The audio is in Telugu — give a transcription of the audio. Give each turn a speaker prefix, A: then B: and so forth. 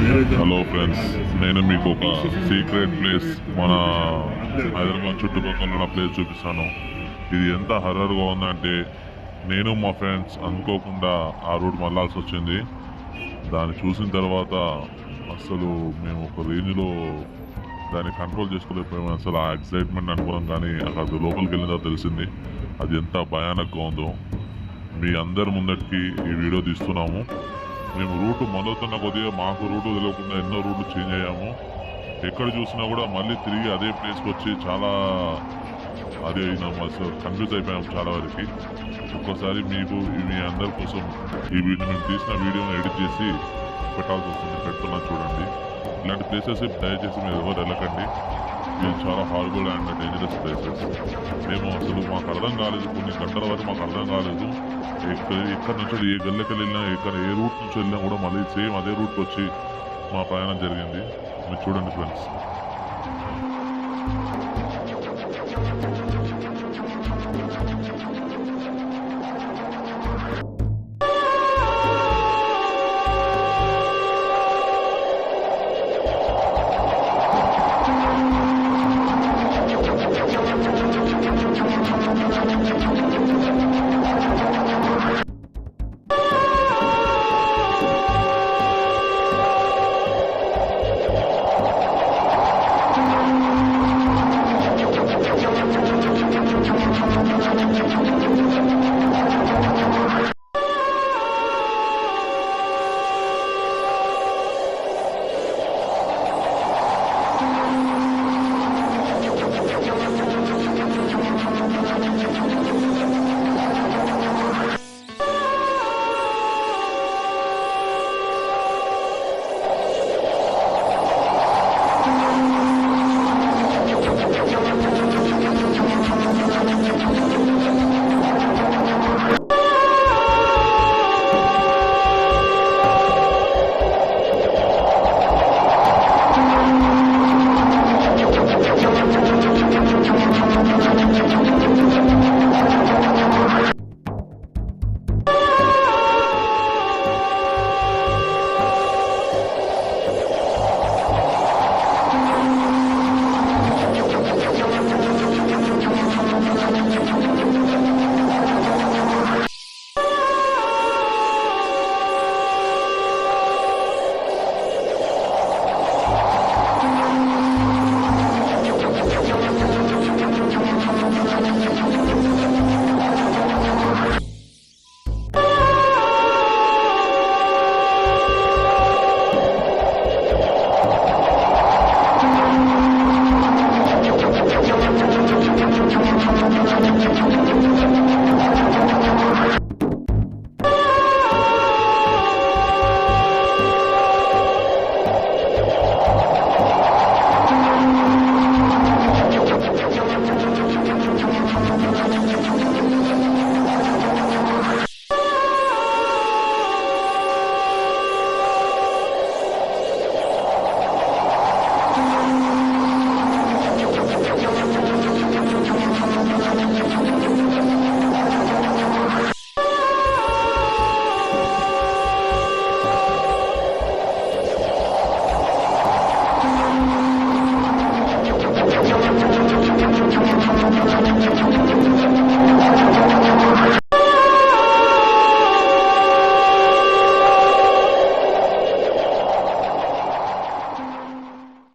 A: హలో ఫ్రెండ్స్, నేను మీకు ఒక సీక్రెట్ ప్లేస్ మన హైదరాబాద్ చుట్టుపక్కల ఉన్న ప్లేస్ చూపిస్తాను. ఇది ఎంత హర్రర్గా ఉందంటే నేను మా ఫ్రెండ్స్ అనుకోకుండా ఆ రూట్ మళ్ళాల్సి వచ్చింది. దాన్ని చూసిన తర్వాత అసలు మేము ఒక రేంజ్లో దాన్ని కంట్రోల్ చేసుకోలేకపోయాము. అసలు ఆ ఎక్సైట్మెంట్ అనుకున్నాం, కానీ అక్కడ లోపలికి వెళ్ళిన తర్వాత తెలిసింది అది ఎంత భయానకంగా ఉందో. మీ అందరి ముందటికి ఈ వీడియో తీస్తున్నాము. మేము రూటు మొదలుతున్న కొద్దిగా మాకు రూటు తెలియకుండా ఎన్నో రూట్లు చేంజ్ అయ్యాము. ఎక్కడ చూసినా కూడా మళ్ళీ తిరిగి అదే ప్లేస్కి వచ్చి చాలా అదే అయినాము. అసలు కన్ఫ్యూజ్ అయిపోయాము చాలా వరకు. ఒక్కోసారి మీకు మీ అందరి కోసం ఈ వీడియో మేము తీసిన వీడియోని ఎడిట్ చేసి పెట్టాల్సి వస్తుంది. పెడుతున్నా చూడండి. ఇలాంటి ప్లేసెస్ దయచేసి మీరు ఎవరు వెళ్ళకండి. ఇవి చాలా హారబుల్ అండ్ డేంజరస్ ప్లేసెస్. మేము అసలు మాకు అర్థం కాలేదు, కొన్ని గంటల వరకు మాకు అర్థం కాలేదు. ఎక్కడి నుంచి ఏ గల్లెకి వెళ్ళినా, ఏ రూట్ నుంచి వెళ్ళినా కూడా మళ్ళీ సేమ్ అదే రూట్కి వచ్చి మా ప్రయాణం జరిగింది. మీరు చూడండి ఫ్రెండ్స్.